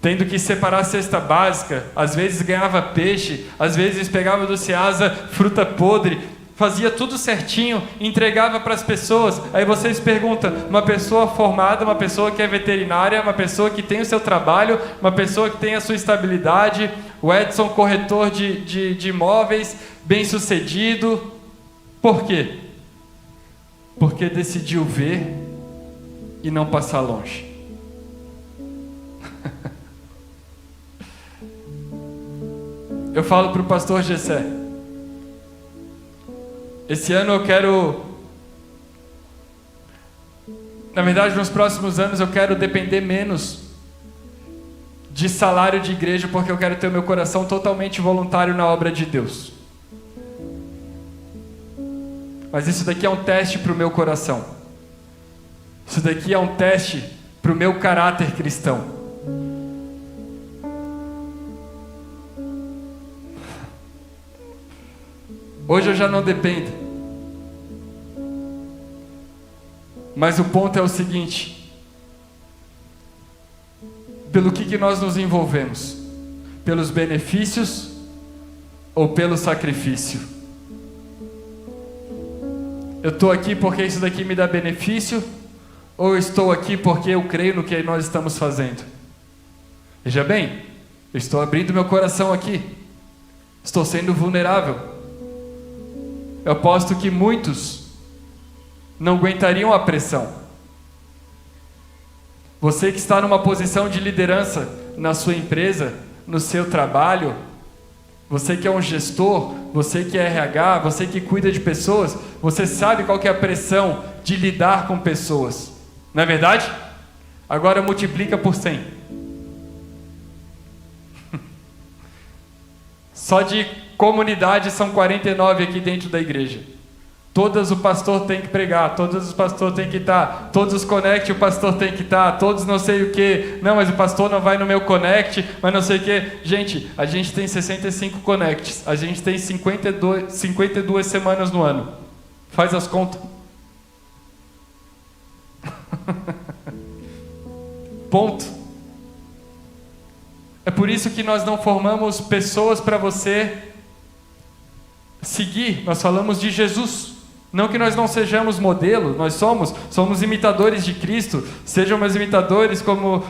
tendo que separar a cesta básica, às vezes ganhava peixe, às vezes pegava do Ceasa fruta podre, fazia tudo certinho, entregava para as pessoas. Aí vocês perguntam: uma pessoa formada, uma pessoa que é veterinária, uma pessoa que tem o seu trabalho, uma pessoa que tem a sua estabilidade, o Edson, corretor de imóveis, bem sucedido. Por quê? Porque decidiu ver e não passar longe. Eu falo para o pastor Gessé: Esse ano eu quero... Na verdade, nos próximos anos eu quero depender menos de salário de igreja, porque eu quero ter o meu coração totalmente voluntário na obra de Deus. Mas isso daqui é um teste para o meu coração. Isso daqui é um teste para o meu caráter cristão. Hoje eu já não dependo. Mas o ponto é o seguinte: pelo que nós nos envolvemos? Pelos benefícios ou pelo sacrifício? Eu estou aqui porque isso daqui me dá benefício, ou eu estou aqui porque eu creio no que nós estamos fazendo? Veja bem, eu estou abrindo meu coração aqui, estou sendo vulnerável. Eu aposto que muitos não aguentariam a pressão. Você que está numa posição de liderança na sua empresa, no seu trabalho, você que é um gestor, você que é RH, você que cuida de pessoas, você sabe qual que é a pressão de lidar com pessoas, não é verdade? Agora multiplica por 100. Só de comunidade são 49 aqui dentro da igreja. Todas o pastor tem que pregar, todos os pastores tem que estar, todos os connect o pastor tem que estar, todos não sei o que, não, mas o pastor não vai no meu connect, mas não sei o que. Gente, a gente tem 65 connects, a gente tem 52 semanas no ano. Faz as contas. Ponto. É por isso que nós não formamos pessoas para você seguir, nós falamos de Jesus. Não que nós não sejamos modelo, nós somos imitadores de Cristo. Sejam meus imitadores como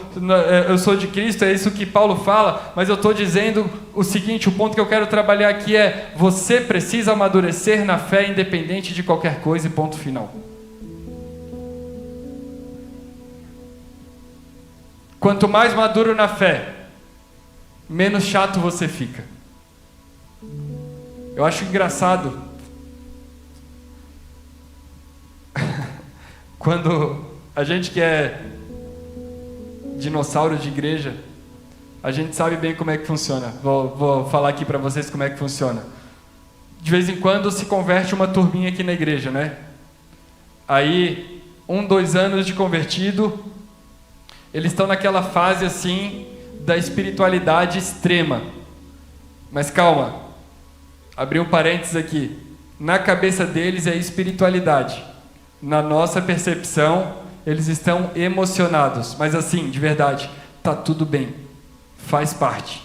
eu sou de Cristo, é isso que Paulo fala. Mas eu estou dizendo o seguinte, o ponto que eu quero trabalhar aqui é: você precisa amadurecer na fé independente de qualquer coisa, e ponto final. Quanto mais maduro na fé, menos chato você fica. Eu acho engraçado quando a gente que é dinossauro de igreja, a gente sabe bem como é que funciona. Vou falar aqui para vocês como é que funciona. De vez em quando se converte uma turminha aqui na igreja, né? Aí, 2 anos de convertido, eles estão naquela fase assim da espiritualidade extrema. Mas calma, abri um parênteses aqui. Na cabeça deles é espiritualidade. Na nossa percepção, eles estão emocionados. Mas assim, de verdade, tá tudo bem. Faz parte.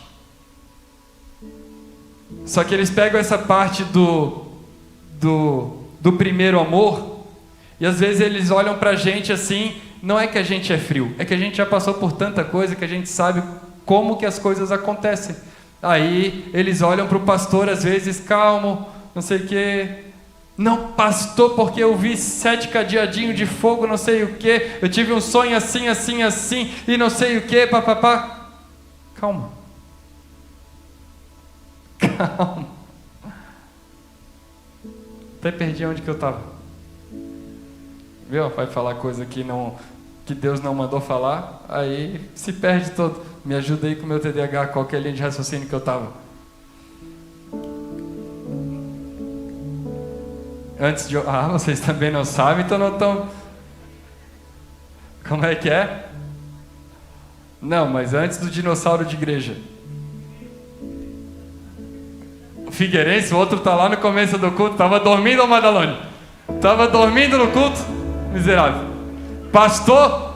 Só que eles pegam essa parte do primeiro amor, e às vezes eles olham pra gente assim, não é que a gente é frio, é que a gente já passou por tanta coisa que a gente sabe como que as coisas acontecem. Aí eles olham pro pastor às vezes, calmo, não sei o que. Não, pastor, porque eu vi 7 cadeadinhos de fogo, não sei o que, eu tive um sonho assim, assim, assim, e não sei o que, papapá. Calma. Calma. Até perdi onde que eu estava. Viu? Vai falar coisa que Deus não mandou falar, aí se perde todo. Me ajuda aí com o meu TDAH, qual que é a linha de raciocínio que eu estava. Antes de... vocês também não sabem, então não estão... Como é que é? Não, mas antes do dinossauro de igreja. O Figueirense, o outro está lá no começo do culto. Estava dormindo, ô Madalone? Estava dormindo no culto? Miserável. Pastor...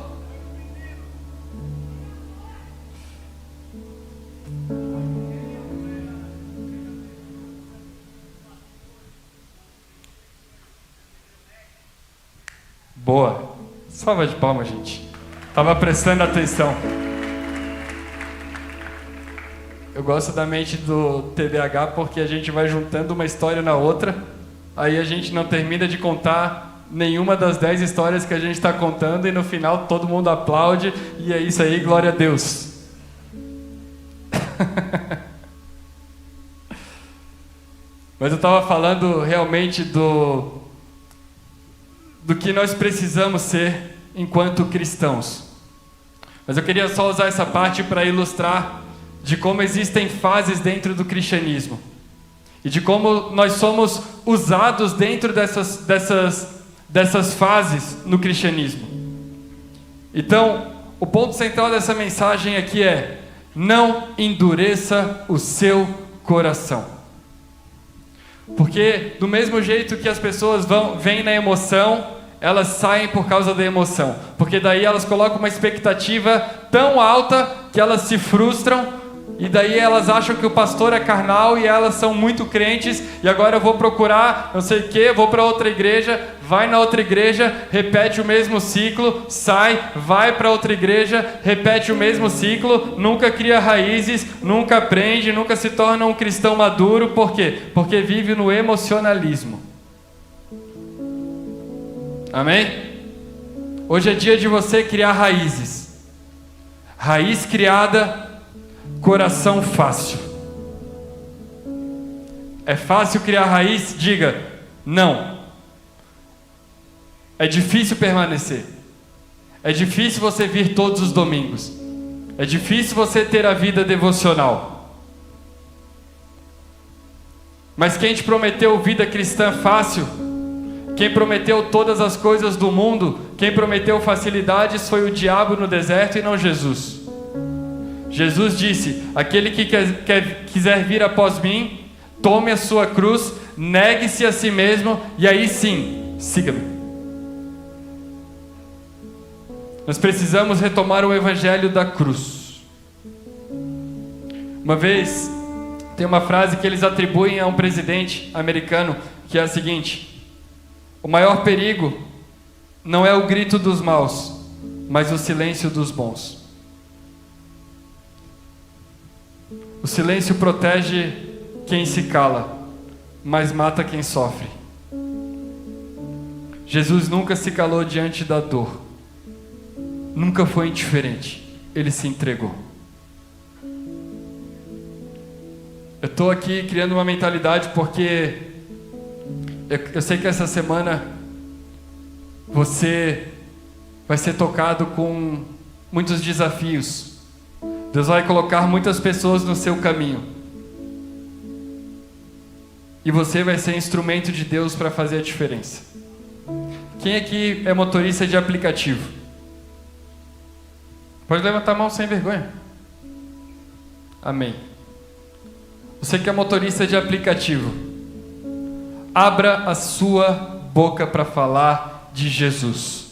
Boa. Salva de palmas, gente. Estava prestando atenção. Eu gosto da mente do TDAH porque a gente vai juntando uma história na outra, aí a gente não termina de contar nenhuma das 10 histórias que a gente está contando, e no final todo mundo aplaude, e é isso aí, glória a Deus. Mas eu estava falando realmente do que nós precisamos ser enquanto cristãos. Mas eu queria só usar essa parte para ilustrar de como existem fases dentro do cristianismo. E de como nós somos usados dentro dessas fases no cristianismo. Então, o ponto central dessa mensagem aqui é: não endureça o seu coração. Porque do mesmo jeito que as pessoas vêm na emoção, elas saem por causa da emoção. Porque daí elas colocam uma expectativa tão alta que elas se frustram. E daí elas acham que o pastor é carnal e elas são muito crentes. E agora eu vou procurar não sei o que, vou para outra igreja. Vai na outra igreja, repete o mesmo ciclo, sai, vai para outra igreja, repete o mesmo ciclo, nunca cria raízes, nunca aprende, nunca se torna um cristão maduro. Por quê? Porque vive no emocionalismo. Amém? Hoje é dia de você criar raízes. Raiz criada, coração fácil. É fácil criar raiz? Diga, não. É difícil permanecer. É difícil você vir todos os domingos. É difícil você ter a vida devocional. Mas quem te prometeu vida cristã fácil, quem prometeu todas as coisas do mundo, quem prometeu facilidades foi o diabo no deserto e não Jesus. Jesus disse: aquele que quiser vir após mim, tome a sua cruz, negue-se a si mesmo e aí sim, siga-me. Nós precisamos retomar o evangelho da cruz. Uma vez, tem uma frase que eles atribuem a um presidente americano, que é a seguinte: o maior perigo não é o grito dos maus, mas o silêncio dos bons. O silêncio protege quem se cala, mas mata quem sofre. Jesus nunca se calou diante da dor. Nunca foi indiferente. Ele se entregou. Eu estou aqui criando uma mentalidade porque eu sei que essa semana você vai ser tocado com muitos desafios. Deus vai colocar muitas pessoas no seu caminho. E você vai ser instrumento de Deus para fazer a diferença. Quem aqui é motorista de aplicativo? Pode levantar a mão sem vergonha. Amém. Você que é motorista de aplicativo, abra a sua boca para falar de Jesus.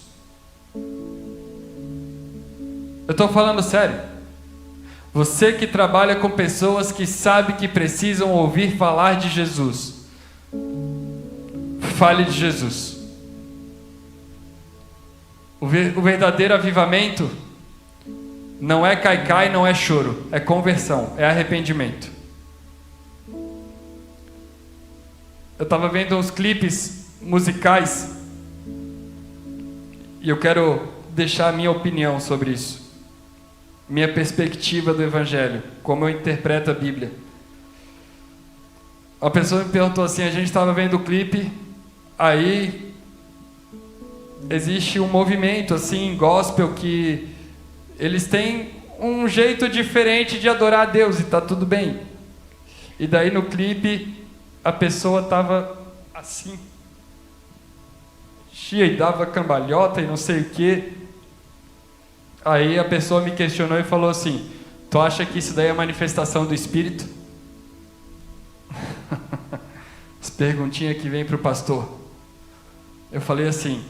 Eu estou falando sério. Você que trabalha com pessoas que sabe que precisam ouvir falar de Jesus, fale de Jesus. O verdadeiro avivamento não é cai-cai, não é choro, é conversão, é arrependimento. Eu estava vendo uns clipes musicais e eu quero deixar a minha opinião sobre isso. Minha perspectiva do Evangelho, como eu interpreto a Bíblia. Uma pessoa me perguntou assim: a gente estava vendo o clipe, aí existe um movimento assim, gospel, que eles têm um jeito diferente de adorar a Deus e está tudo bem. E daí no clipe a pessoa estava assim, chia e dava cambalhota e não sei o que. Aí a pessoa me questionou e falou assim: tu acha que isso daí é manifestação do Espírito? As perguntinhas que vem para o pastor. Eu falei assim: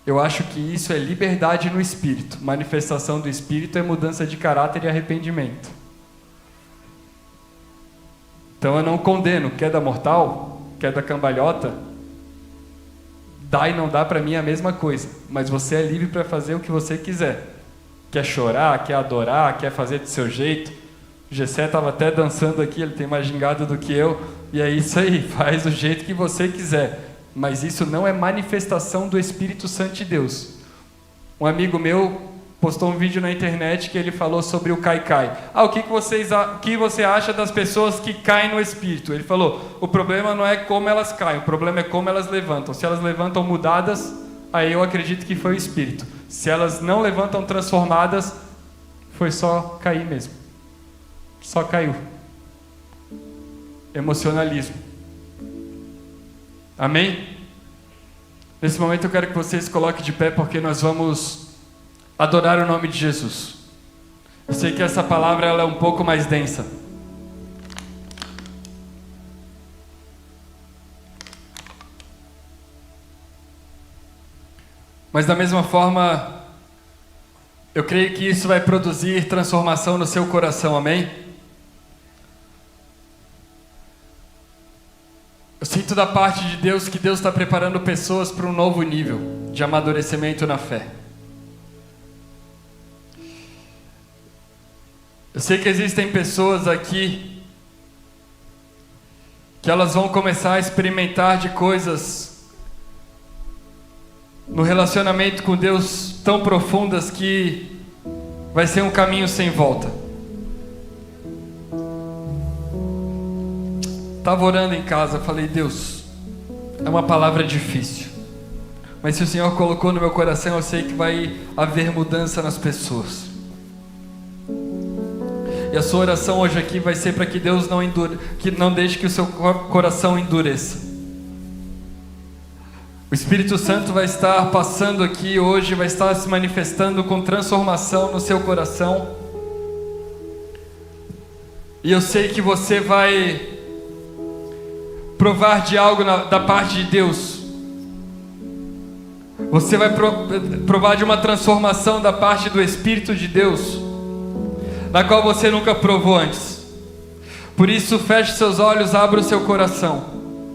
eu acho que isso é liberdade no Espírito. Manifestação do Espírito é mudança de caráter e arrependimento. Então eu não condeno queda mortal, queda cambalhota. Dá e não dá para mim é a mesma coisa, mas você é livre para fazer o que você quiser. Quer chorar, quer adorar, quer fazer do seu jeito. O Gessé estava até dançando aqui, ele tem mais gingado do que eu, e é isso aí, faz do jeito que você quiser, mas isso não é manifestação do Espírito Santo de Deus. Um amigo meu postou um vídeo na internet que ele falou sobre o cai-cai. O que você acha das pessoas que caem no espírito? Ele falou, o problema não é como elas caem, o problema é como elas levantam. Se elas levantam mudadas, aí eu acredito que foi o espírito. Se elas não levantam transformadas, foi só cair mesmo. Só caiu. Emocionalismo. Amém? Nesse momento eu quero que vocês se coloquem de pé, porque nós vamos adorar o nome de Jesus. Eu sei que essa palavra ela é um pouco mais densa. Mas da mesma forma, eu creio que isso vai produzir transformação no seu coração, amém? Eu sinto da parte de Deus que Deus está preparando pessoas para um novo nível de amadurecimento na fé. Eu sei que existem pessoas aqui que elas vão começar a experimentar de coisas no relacionamento com Deus tão profundas que vai ser um caminho sem volta. Estava orando em casa, falei, Deus, é uma palavra difícil, mas se o Senhor colocou no meu coração, eu sei que vai haver mudança nas pessoas. E a sua oração hoje aqui vai ser para que Deus não deixe que o seu coração endureça. O Espírito Santo vai estar passando aqui hoje, vai estar se manifestando com transformação no seu coração. E eu sei que você vai provar de algo da parte de Deus. Você vai provar de uma transformação da parte do Espírito de Deus, na qual você nunca provou antes. Por isso, feche seus olhos, abra o seu coração.